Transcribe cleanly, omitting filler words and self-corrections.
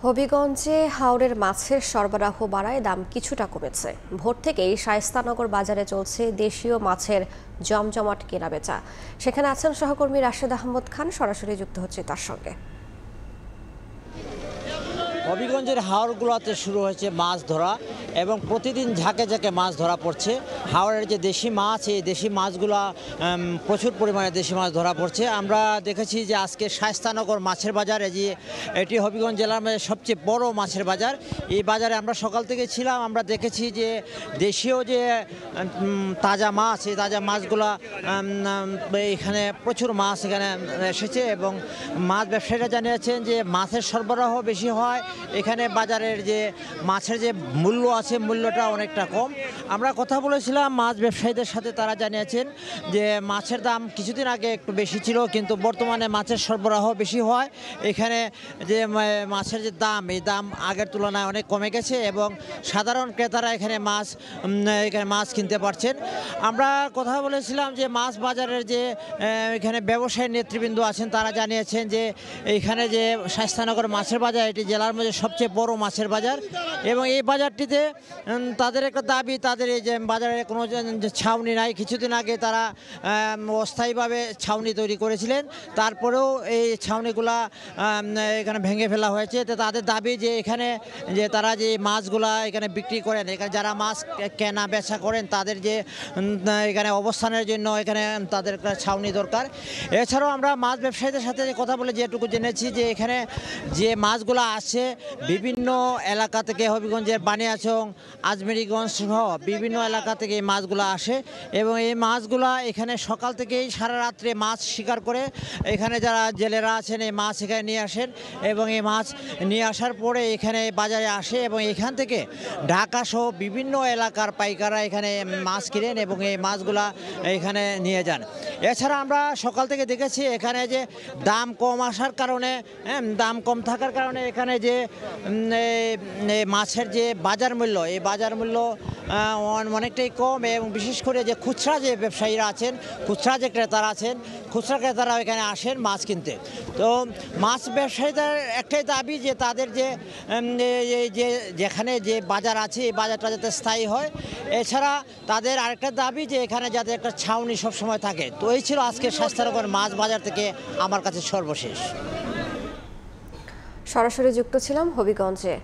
হবিগঞ্জে হাওরের মাছের সরবরাহ বাড়ায় দাম কিছুটা কমেছে। ভোর থেকেই শায়েস্তানগর বাজারে চলছে দেশীয় মাছের জমজমাট কেনাবেচা। সেখানে আছেন সহকর্মী রাশেদ আহমদ খান, সরাসরি যুক্ত হচ্ছে তার সঙ্গে। হবিগঞ্জের হাওরগুলোতে শুরু হয়েছে মাছ ধরা এবং প্রতিদিন ঝাঁকে ঝাঁকে মাছ ধরা পড়ছে। হাওরের যে দেশি মাছ, এই দেশি মাছগুলো প্রচুর পরিমাণে দেশি মাছ ধরা পড়ছে। আমরা দেখেছি যে আজকে শায়েস্তানগর মাছের বাজারে, যে এটি হবিগঞ্জ জেলার মধ্যে সবচেয়ে বড় মাছের বাজার, এই বাজারে আমরা সকাল থেকে ছিলাম। আমরা দেখেছি যে দেশীয় যে তাজা মাছ, এই তাজা মাছগুলো এখানে প্রচুর মাছ এখানে এসেছে এবং মাছ ব্যবসায়ীরা জানিয়েছেন যে মাছের সরবরাহ বেশি হয় এখানে। বাজারের যে মাছের যে মূল্য আছে, মূল্যটা অনেকটা কম। আমরা কথা বলেছিলাম মাছ ব্যবসায়ীদের সাথে, তারা জানিয়েছেন যে মাছের দাম কিছুদিন আগে একটু বেশি ছিল, কিন্তু বর্তমানে মাছের সরবরাহ বেশি হয় এখানে। যে মাছের যে দাম, এই দাম আগের তুলনায় অনেক কমে গেছে এবং সাধারণ ক্রেতারা এখানে মাছ কিনতে পারছেন। আমরা কথা বলেছিলাম যে মাছ বাজারের যে এখানে ব্যবসায়ী নেতৃবৃন্দ আছেন, তারা জানিয়েছেন যে এইখানে যে শায়েস্তানগর মাছের বাজার, এটি জেলার মধ্যে সবচেয়ে বড় মাছের বাজার এবং এই বাজারটিতে তাদের একটা দাবি, তাদের এই যে বাজারে কোনো ছাউনি নাই। কিছুদিন আগে তারা অস্থায়ীভাবে ছাউনি তৈরি করেছিলেন, তারপরেও এই ছাউনিগুলা এখানে ভেঙে ফেলা হয়েছে। তো তাদের দাবি যে এখানে যে তারা যে মাছগুলা এখানে বিক্রি করেন, এখানে যারা মাছ কেনা বেচা করেন, তাদের যে এখানে অবস্থানের জন্য এখানে তাদের একটা ছাউনি দরকার। এছাড়াও আমরা মাছ ব্যবসায়ীদের সাথে কথা বলে যেটুকু জেনেছি যে এখানে যে মাছগুলো আসে বিভিন্ন এলাকা থেকে, হবিগঞ্জের বানিয়াচং, আজমেরিগঞ্জ সহ বিভিন্ন এলাকা থেকে এই মাছগুলো আসে এবং এই মাছগুলো এখানে সকাল থেকেই সারা রাত্রে মাছ শিকার করে এখানে যারা জেলেরা আছেন, এই মাছ এখানে নিয়ে আসেন এবং এই মাছ নিয়ে আসার পরে এখানে বাজারে আসে এবং এখান থেকে ঢাকা সহ বিভিন্ন এলাকার পাইকাররা এখানে মাছ কিনেন এবং এই মাছগুলা এখানে নিয়ে যান। এছাড়া আমরা সকাল থেকে দেখেছি এখানে যে দাম কম আসার কারণে, দাম কম থাকার কারণে এখানে যে মাছের যে বাজার মূল্য, এই বাজার মূল্য অনেকটাই কম এবং বিশেষ করে যে খুচরা যে ব্যবসায়ীরা আছেন, খুচরা যে ক্রেতারা আছেন, খুচরা ক্রেতারা এখানে আসেন মাছ কিনতে। তো মাছ ব্যবসায়ীদের একটাই দাবি যে তাদের যে যেখানে যে বাজার আছে, এই বাজারটা যাতে স্থায়ী হয়। এছাড়া তাদের আরেকটা দাবি যে এখানে যাতে একটা ছাউনি সবসময় থাকে। তো এই ছিল আজকে শায়েস্তানগর মাছ বাজার থেকে আমার কাছে সর্বশেষ। সরাসরি যুক্ত ছিলাম হবিগঞ্জে।